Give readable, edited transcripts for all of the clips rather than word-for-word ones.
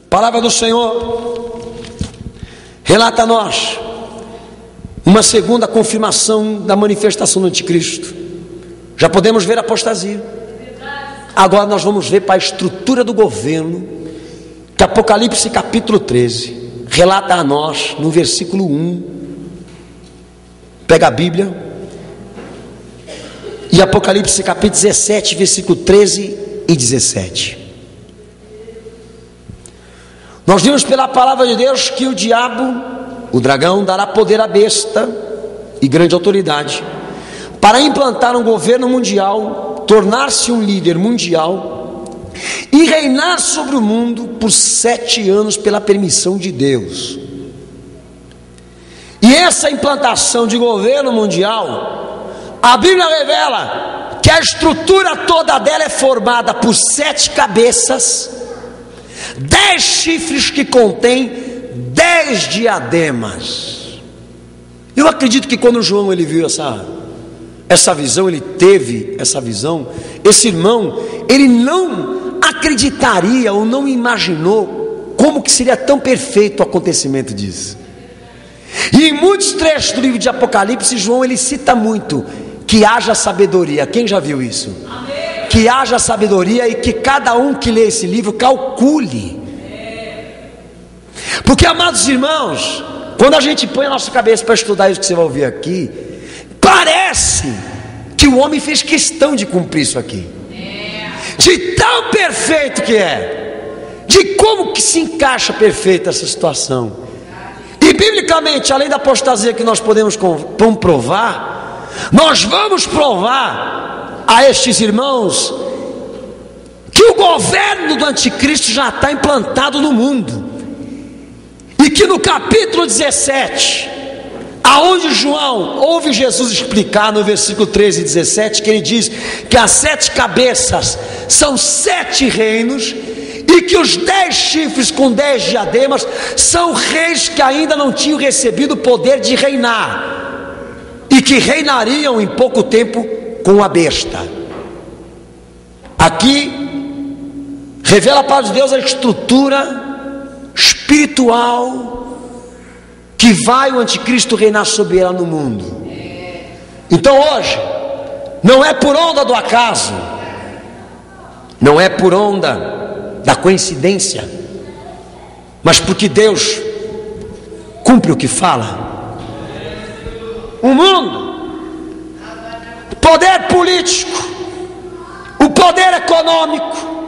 Palavra do Senhor relata a nós uma segunda confirmação da manifestação do anticristo. Já podemos ver a apostasia. Agora nós vamos ver para a estrutura do governo, que Apocalipse capítulo 13 relata a nós no versículo 1. Pega a Bíblia e Apocalipse capítulo 17, versículo 13 e 17. Nós vimos pela palavra de Deus que o diabo, o dragão, dará poder à besta e grande autoridade para implantar um governo mundial, tornar-se um líder mundial e reinar sobre o mundo por 7 anos pela permissão de Deus. E essa implantação de governo mundial, a Bíblia revela que a estrutura toda dela é formada por 7 cabeças, 10 chifres que contém 10 diademas. Eu acredito que quando João ele viu essa visão, ele teve essa visão, esse irmão, ele não acreditaria ou não imaginou como que seria tão perfeito o acontecimento disso. E em muitos trechos do livro de Apocalipse, João ele cita muito que haja sabedoria. Quem já viu isso? Amém. Que haja sabedoria e que cada um que lê esse livro calcule. Porque, amados irmãos, quando a gente põe a nossa cabeça para estudar isso que você vai ouvir aqui, parece que o homem fez questão de cumprir isso aqui, de tão perfeito que é, de como que se encaixa perfeita essa situação. E biblicamente, além da apostasia que nós podemos comprovar, nós vamos provar a estes irmãos que o governo do anticristo já está implantado no mundo, e que no capítulo 17, aonde João ouve Jesus explicar no versículo 13 e 17, que ele diz que as 7 cabeças são 7 reinos, e que os 10 chifres com 10 diademas são reis que ainda não tinham recebido o poder de reinar, e que reinariam em pouco tempo com a besta. Aqui revela a palavra de Deus a estrutura espiritual que vai o anticristo reinar sobre ela no mundo. Então hoje não é por onda do acaso, não é por onda da coincidência, mas porque Deus cumpre o que fala. O mundo, o poder político, o poder econômico,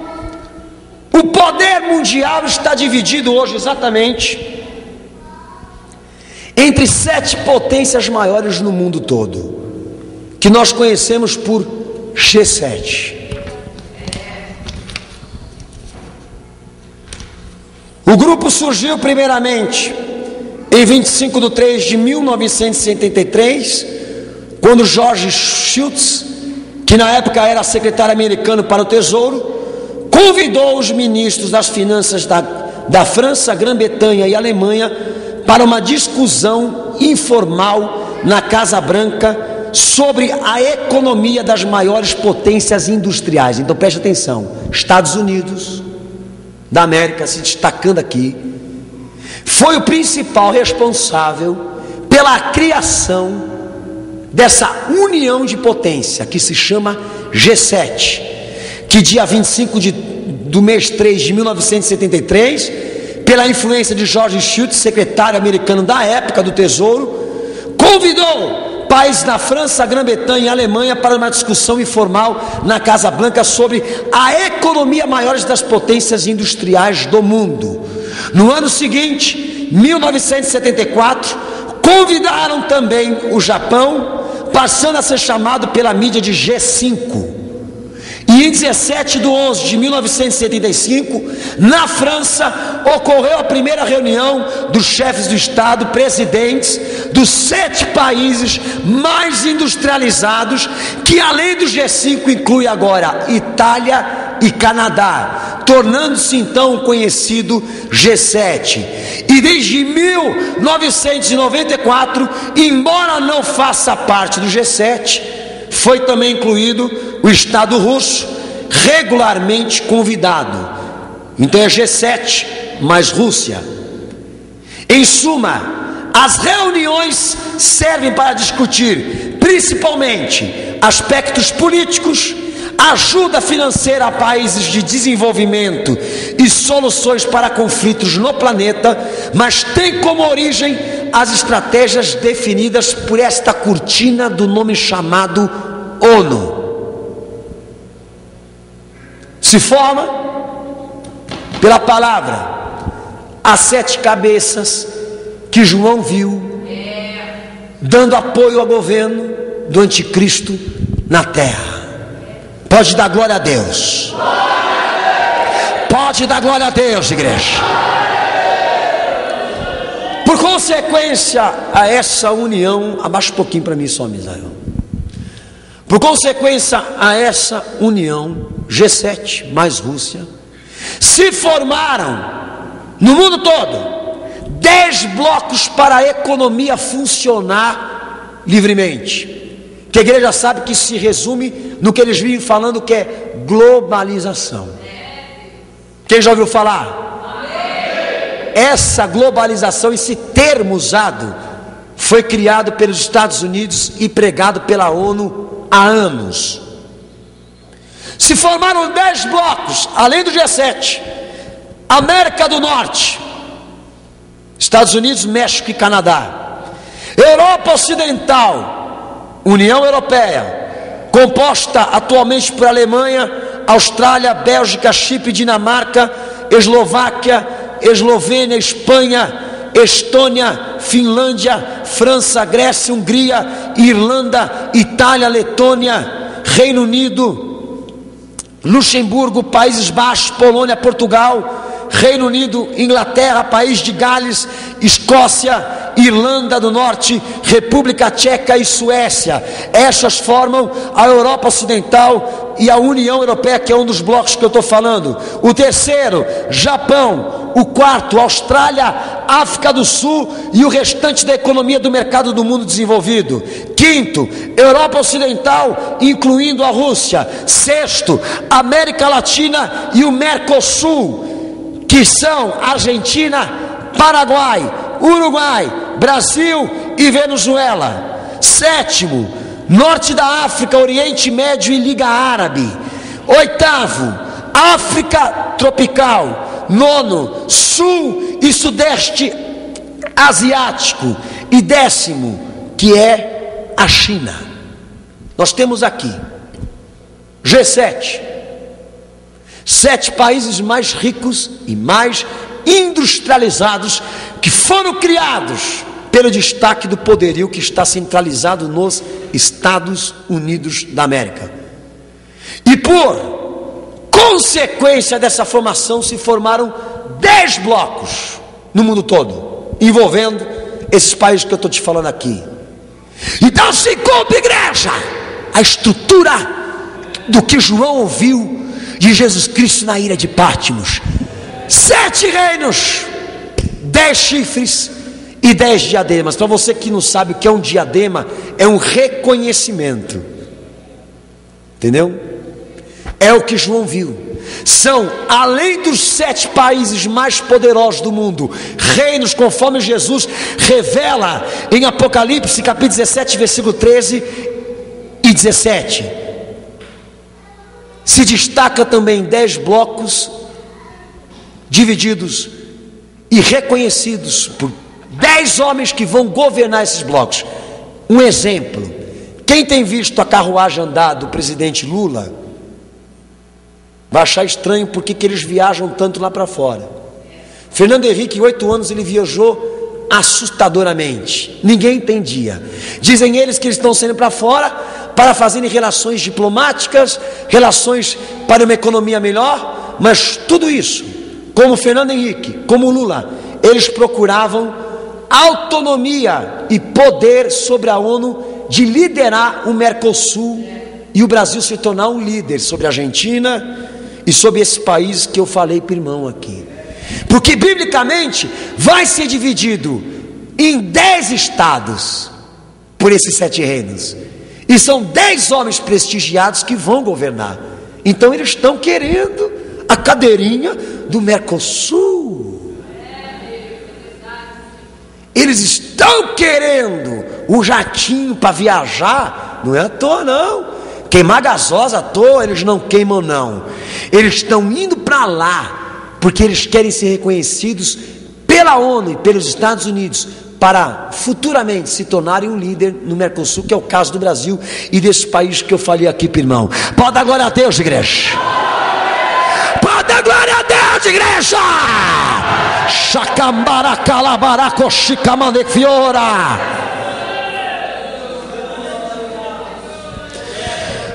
o poder mundial está dividido hoje exatamente entre 7 potências maiores no mundo todo, que nós conhecemos por G7. O grupo surgiu primeiramente em 25 de 3 de 1973, quando George Shultz, que na época era secretário americano para o Tesouro, convidou os ministros das finanças da França, Grã-Bretanha e Alemanha para uma discussão informal na Casa Branca sobre a economia das maiores potências industriais. Então preste atenção, Estados Unidos da América se destacando aqui, foi o principal responsável pela criação dessa união de potência que se chama G7, que dia 25 do mês 3 de 1973, pela influência de George Shultz, secretário americano da época do Tesouro, convidou países da França, Grã-Bretanha e Alemanha para uma discussão informal na Casa Branca sobre a economia maior das potências industriais do mundo. No ano seguinte, 1974, convidaram também o Japão, passando a ser chamado pela mídia de G5. E em 17 de 11 de 1975, na França, ocorreu a primeira reunião dos chefes do Estado, presidentes dos 7 países mais industrializados, que além do G5 inclui agora Itália e Canadá, tornando-se então conhecido G7. E desde 1994, embora não faça parte do G7, foi também incluído o Estado russo, regularmente convidado. Então é G7 mais Rússia. Em suma, as reuniões servem para discutir principalmente aspectos políticos, ajuda financeira a países de desenvolvimento e soluções para conflitos no planeta, mas tem como origem as estratégias definidas por esta cortina do nome chamado ONU. Se forma pela palavra as 7 cabeças que João viu dando apoio ao governo do anticristo na terra. Pode dar glória a Deus. Pode dar glória a Deus, igreja. Por consequência a essa união, abaixa um pouquinho para mim só, Misael. Por consequência a essa união, G7 mais Rússia, se formaram no mundo todo 10 blocos para a economia funcionar livremente. Que a igreja sabe que se resume no que eles vivem falando, que é globalização. Quem já ouviu falar? Essa globalização, esse termo usado, foi criado pelos Estados Unidos e pregado pela ONU há anos. Se formaram 10 blocos, além do G7, América do Norte, Estados Unidos, México e Canadá, Europa Ocidental, União Europeia, composta atualmente por Alemanha, Austrália, Bélgica, Chipre, Dinamarca, Eslováquia, Eslovênia, Espanha, Estônia, Finlândia, França, Grécia, Hungria, Irlanda, Itália, Letônia, Reino Unido, Luxemburgo, Países Baixos, Polônia, Portugal, Reino Unido, Inglaterra, País de Gales, Escócia, Irlanda do Norte, República Tcheca e Suécia. Essas formam a Europa Ocidental e a União Europeia, que é um dos blocos que eu estou falando. O terceiro, Japão. O quarto, Austrália, África do Sul e o restante da economia do mercado do mundo desenvolvido. Quinto, Europa Ocidental, incluindo a Rússia. Sexto, América Latina e o Mercosul, que são Argentina, Paraguai, Uruguai, Brasil e Venezuela. Sétimo, Norte da África, Oriente Médio e Liga Árabe. Oitavo, África tropical. Nono, Sul e Sudeste Asiático. E décimo, que é a China. Nós temos aqui G7, 7 países mais ricos e mais industrializados, que foram criados pelo destaque do poderio que está centralizado nos Estados Unidos da América. E por consequência dessa formação, se formaram 10 blocos no mundo todo, envolvendo esses países que eu estou te falando aqui. Então se cumpre, igreja, a estrutura do que João ouviu de Jesus Cristo na ilha de Pátmos: 7 reinos, 10 chifres e 10 diademas. Para você que não sabe o que é um diadema, é um reconhecimento, entendeu? É o que João viu. São, além dos 7 países mais poderosos do mundo, reinos, conforme Jesus revela em Apocalipse capítulo 17, versículo 13 e 17. Se destaca também 10 blocos divididos e reconhecidos por 10 homens que vão governar esses blocos. Um exemplo: quem tem visto a carruagem andar do presidente Lula vai achar estranho porque que eles viajam tanto lá para fora. Fernando Henrique, em 8 anos, ele viajou assustadoramente, ninguém entendia. Dizem eles que eles estão saindo para fora para fazerem relações diplomáticas, relações para uma economia melhor, mas tudo isso, como Fernando Henrique, como Lula, eles procuravam autonomia e poder sobre a ONU, de liderar o Mercosul e o Brasil se tornar um líder sobre a Argentina e sobre esses países que eu falei para o irmão aqui. Porque biblicamente vai ser dividido em 10 estados por esses 7 reinos, e são 10 homens prestigiados que vão governar. Então eles estão querendo a cadeirinha do Mercosul. Eles estão querendo um jatinho para viajar, não é à toa não. Queimar gasosa à toa, eles não queimam não. Eles estão indo para lá, porque eles querem ser reconhecidos pela ONU e pelos Estados Unidos, para futuramente se tornarem um líder no Mercosul, que é o caso do Brasil e desses países que eu falei aqui, irmão. Pode dar glória a Deus, igreja. Pode dar glória a Deus, igreja.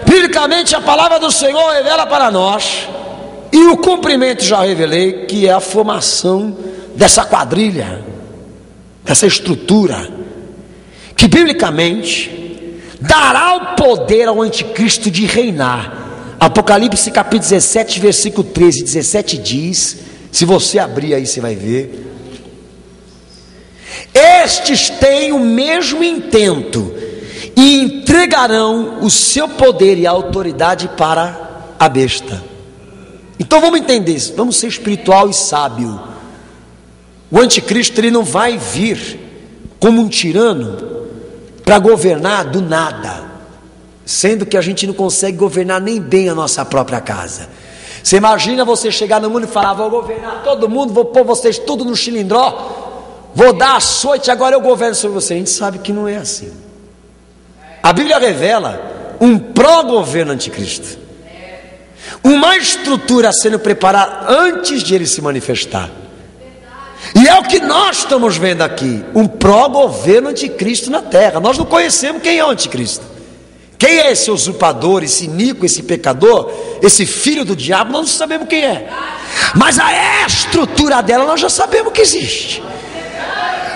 Biblicamente a palavra do Senhor revela para nós, e o cumprimento já revelei, que é a formação dessa quadrilha, dessa estrutura, que biblicamente dará o poder ao anticristo de reinar. Apocalipse capítulo 17, versículo 13 e 17 diz, se você abrir aí você vai ver: estes têm o mesmo intento e entregarão o seu poder e a autoridade para a besta. Então vamos entender isso, vamos ser espiritual e sábio. O anticristo, ele não vai vir como um tirano para governar do nada, sendo que a gente não consegue governar nem bem a nossa própria casa. Você imagina você chegar no mundo e falar: vou governar todo mundo, vou pôr vocês tudo no chilindró, vou dar açoite, agora eu governo sobre você. A gente sabe que não é assim. A Bíblia revela um pró-governo anticristo, uma estrutura sendo preparada antes de ele se manifestar. E é o que nós estamos vendo aqui, um pró-governo anticristo na terra. Nós não conhecemos quem é o anticristo, quem é esse usurpador, esse iníquo, esse pecador, esse filho do diabo. Nós não sabemos quem é, mas a estrutura dela nós já sabemos que existe,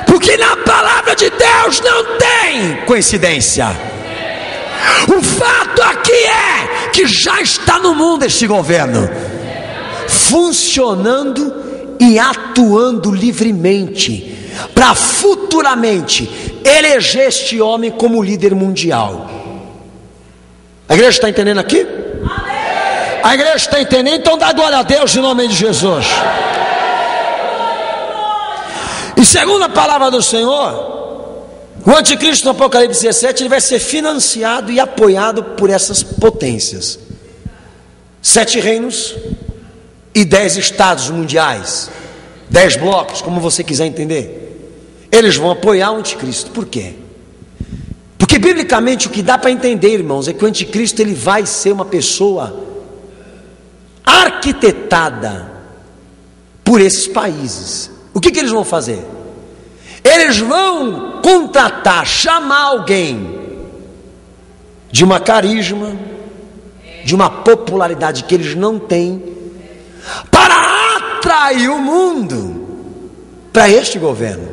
porque na palavra de Deus não tem coincidência. O fato aqui é que já está no mundo este governo, funcionando e atuando livremente, para futuramente eleger este homem como líder mundial. A igreja está entendendo aqui? Amém. A igreja está entendendo? Então dá glória a Deus em nome de Jesus. E segundo a palavra do Senhor, o anticristo no Apocalipse 17, ele vai ser financiado e apoiado por essas potências: 7 reinos e 10 estados mundiais, 10 blocos, como você quiser entender. Eles vão apoiar o anticristo. Por quê? Porque biblicamente o que dá para entender, irmãos, é que o anticristo ele vai ser uma pessoa arquitetada por esses países. O que eles vão fazer? Eles vão contratar, chamar alguém de uma carisma, de uma popularidade que eles não têm, para atrair o mundo para este governo.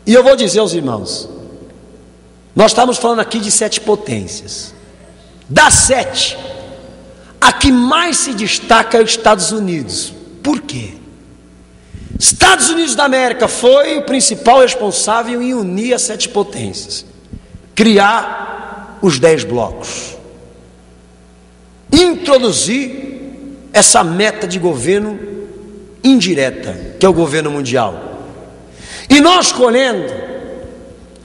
E eu vou dizer aos irmãos, nós estamos falando aqui de 7 potências. Das 7, a que mais se destaca é os Estados Unidos. Por quê? Estados Unidos da América foi o principal responsável em unir as 7 potências, criar os 10 blocos, introduzir essa meta de governo indireta, que é o governo mundial. E nós colhendo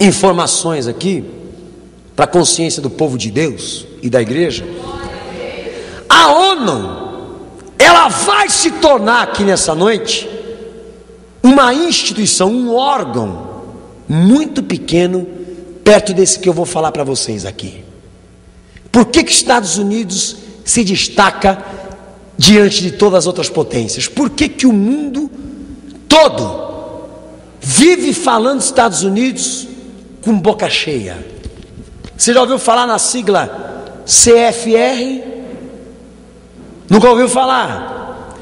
informações aqui, para a consciência do povo de Deus e da igreja, a ONU, ela vai se tornar aqui nessa noite uma instituição, um órgão muito pequeno, perto desse que eu vou falar para vocês aqui. Por que os Estados Unidos se destaca diante de todas as outras potências? Por que o mundo todo vive falando dos Estados Unidos com boca cheia? Você já ouviu falar na sigla CFR? Nunca ouviu falar?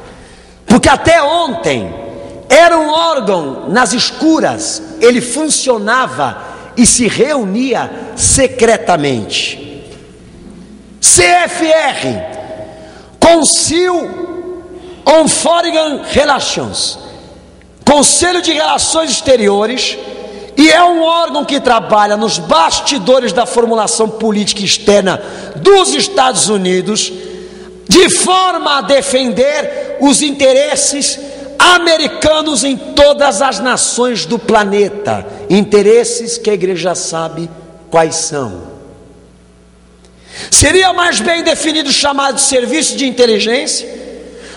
Porque até ontem era um órgão nas escuras, ele funcionava e se reunia secretamente. CFR, Council on Foreign Relations, Conselho de Relações Exteriores, e é um órgão que trabalha nos bastidores da formulação política externa dos Estados Unidos, de forma a defender os interesses, americanos em todas as nações do planeta, interesses que a igreja sabe quais são. Seria mais bem definido o chamado serviço de inteligência,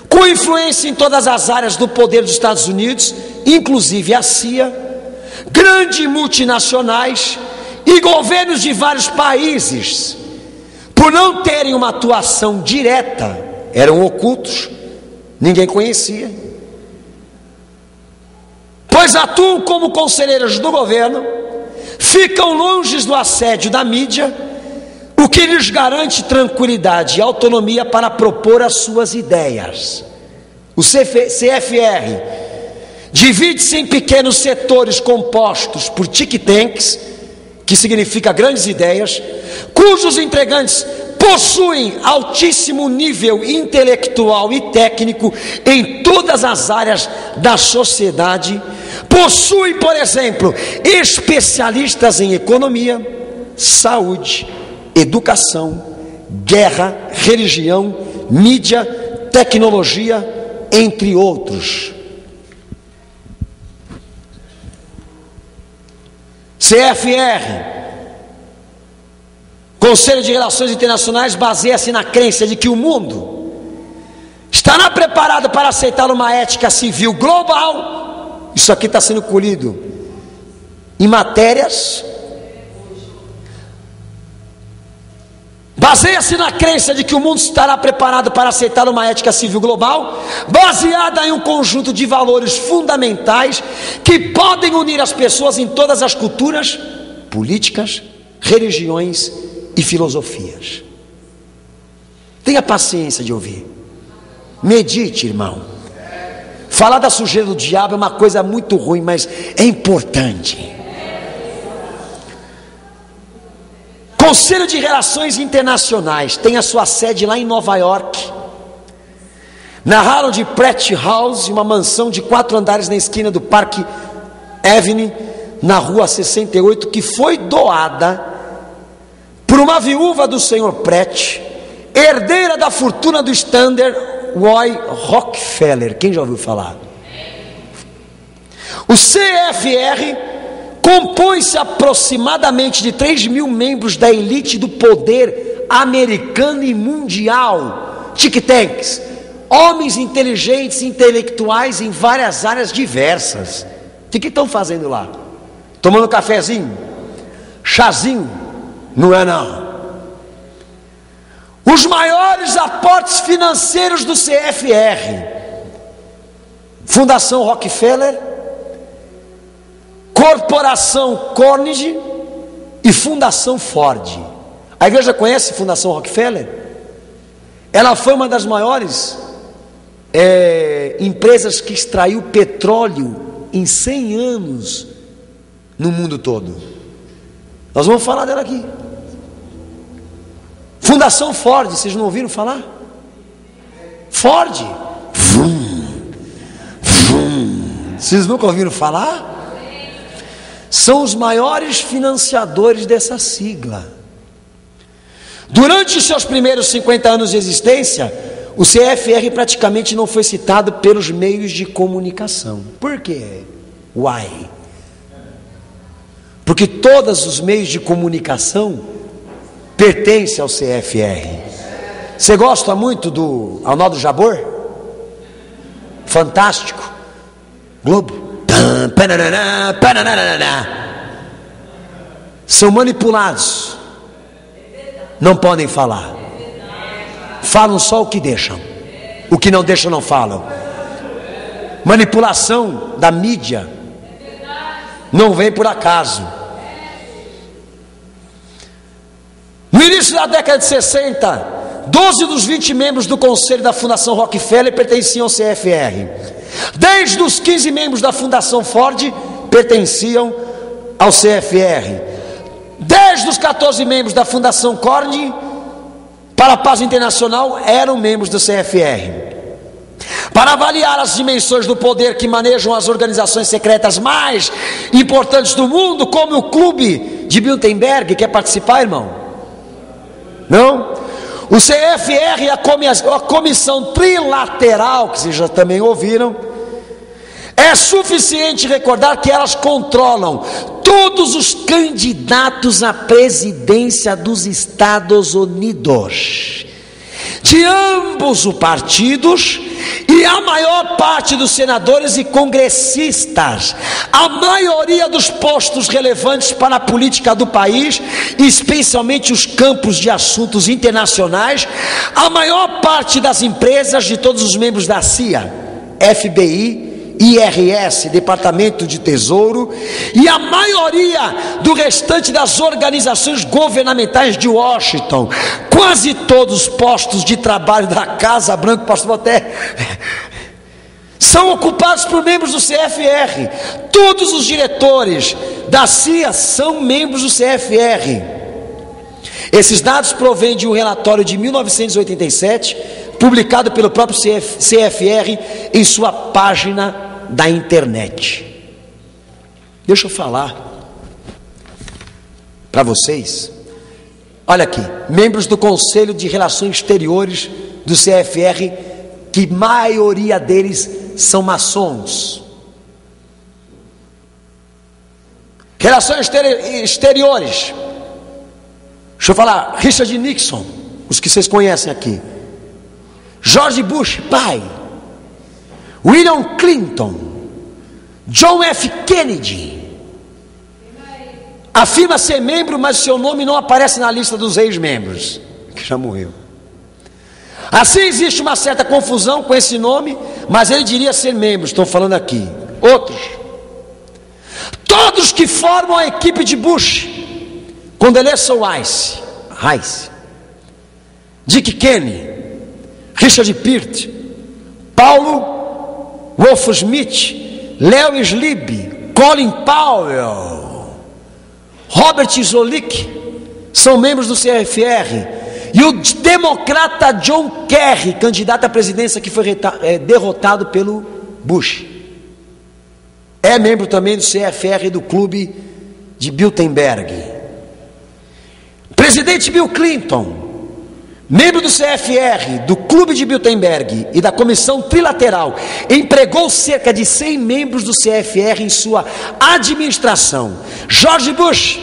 com influência em todas as áreas do poder dos Estados Unidos, inclusive a CIA, grandes multinacionais e governos de vários países, por não terem uma atuação direta, eram ocultos, ninguém conhecia, pois atuam como conselheiros do governo, ficam longe do assédio da mídia, o que lhes garante tranquilidade e autonomia para propor as suas ideias. O CFR divide-se em pequenos setores compostos por think tanks, que significa grandes ideias, cujos integrantes possuem altíssimo nível intelectual e técnico em todas as áreas da sociedade. Possuem, por exemplo, especialistas em economia, saúde, educação, guerra, religião, mídia, tecnologia, entre outros. CFR, Conselho de Relações Internacionais, baseia-se na crença de que o mundo estará preparado para aceitar uma ética civil global. Isso aqui está sendo colhido em matérias. Baseia-se na crença de que o mundo estará preparado para aceitar uma ética civil global, baseada em um conjunto de valores fundamentais que podem unir as pessoas em todas as culturas, políticas, religiões e filosofias. Tenha paciência de ouvir. Medite, irmão. Falar da sujeira do diabo é uma coisa muito ruim, mas é importante. Conselho de Relações Internacionais tem a sua sede lá em Nova York, na Harold Pratt House, uma mansão de 4 andares na esquina do Park Avenue, na rua 68, que foi doada por uma viúva do senhor Pratt, herdeira da fortuna do Standard Oil Rockefeller. Quem já ouviu falar? O CFR compõe-se aproximadamente de 3.000 membros da elite do poder americano e mundial, think tanks, homens inteligentes, intelectuais em várias áreas diversas. O que estão fazendo lá? Tomando cafezinho? Chazinho? Não é não. Os maiores aportes financeiros do CFR: Fundação Rockefeller, Corporação Carnegie e Fundação Ford. A igreja conhece Fundação Rockefeller? Ela foi uma das maiores empresas que extraiu petróleo em 100 anos no mundo todo. Nós vamos falar dela aqui. Fundação Ford, vocês não ouviram falar? Ford. Vocês nunca ouviram falar? São os maiores financiadores dessa sigla. Durante os seus primeiros 50 anos de existência, o CFR praticamente não foi citado pelos meios de comunicação. Por quê? Why? Porque todos os meios de comunicação pertencem ao CFR. Você gosta muito do Arnaldo Jabor? Fantástico. Globo. São manipulados, não podem falar, falam só o que deixam, o que não deixam não falam. Manipulação da mídia não vem por acaso. No início da década de 60, 12 dos 20 membros do conselho da Fundação Rockefeller pertenciam ao CFR. 10 dos 15 membros da Fundação Ford pertenciam ao CFR. 10 dos 14 membros da Fundação Carnegie para a Paz Internacional eram membros do CFR. Para avaliar as dimensões do poder que manejam as organizações secretas mais importantes do mundo, como o Clube de Bilderberg, quer participar, irmão? Não? O CFR, a Comissão Trilateral, que vocês já também ouviram, É suficiente recordar que elas controlam todos os candidatos à presidência dos Estados Unidos, de ambos os partidos, e a maior parte dos senadores e congressistas, a maioria dos postos relevantes para a política do país, especialmente os campos de assuntos internacionais, a maior parte das empresas de todos os membros da CIA, FBI, IRS, Departamento de Tesouro, e a maioria do restante das organizações governamentais de Washington, quase todos os postos de trabalho da Casa Branca, pastor até, são ocupados por membros do CFR. Todos os diretores da CIA são membros do CFR. Esses dados provêm de um relatório de 1987, publicado pelo próprio CFR em sua página da internet. Deixa eu falar para vocês. Olha aqui, membros do Conselho de Relações Exteriores do CFR, que maioria deles são maçons. Relações exteriores. Deixa eu falar, Richard Nixon, os que vocês conhecem aqui. George Bush, pai. William Clinton, John F. Kennedy. Afirma ser membro, mas seu nome não aparece na lista dos ex-membros, que já morreu. Assim existe uma certa confusão com esse nome, mas ele diria ser membro. Estou falando aqui. Outros. Todos que formam a equipe de Bush, Condoleezza Rice, Dick Cheney, Richard Peart, Paulo Wolf Smith, Leo Schlieb, Colin Powell, Robert Zoellick, são membros do CFR. E o democrata John Kerry, candidato à presidência, que foi derrotado pelo Bush, é membro também do CFR e do clube de Bilderberg. Presidente Bill Clinton, membro do CFR, do Clube de Bilderberg e da Comissão Trilateral, empregou cerca de 100 membros do CFR em sua administração. George Bush,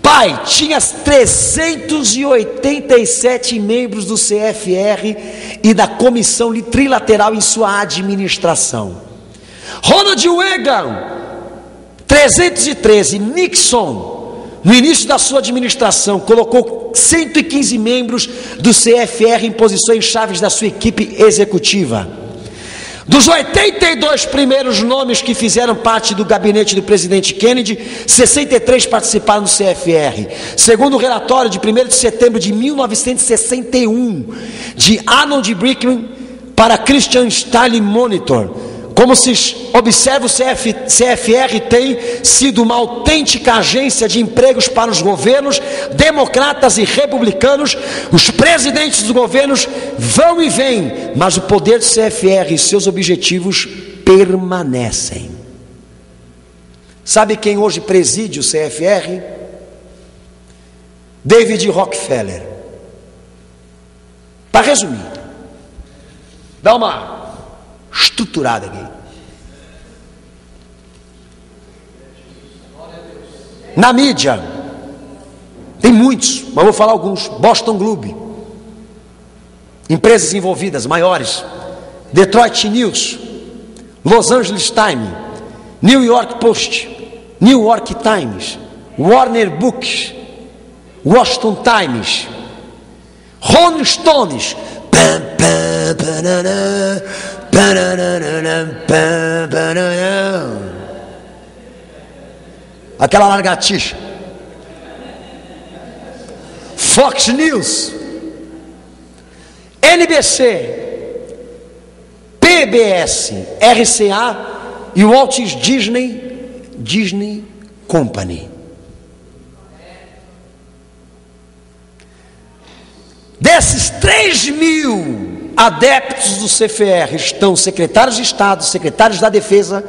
pai, tinha 387 membros do CFR e da Comissão Trilateral em sua administração. Ronald Reagan, 313. Nixon, no início da sua administração, colocou 115 membros do CFR em posições chaves da sua equipe executiva. Dos 82 primeiros nomes que fizeram parte do gabinete do presidente Kennedy, 63 participaram do CFR. Segundo o relatório de 1º de setembro de 1961, de Arnold Brickman para Christian Stalin Monitor, como se observa, o CFR tem sido uma autêntica agência de empregos para os governos democratas e republicanos. Os presidentes dos governos vão e vêm, mas o poder do CFR e seus objetivos permanecem. Sabe quem hoje preside o CFR? David Rockefeller. Para resumir, dá uma estruturada aqui. Na mídia tem muitos, mas vou falar alguns. Boston Globe, empresas envolvidas maiores, Detroit News, Los Angeles Times, New York Post, New York Times, Warner Books, Washington Times, Rolling Stones, aquela largatixa, Fox News, NBC, PBS, RCA e Walt Disney Company. Desses 3.000 adeptos do CFR estão secretários de Estado, secretários da Defesa,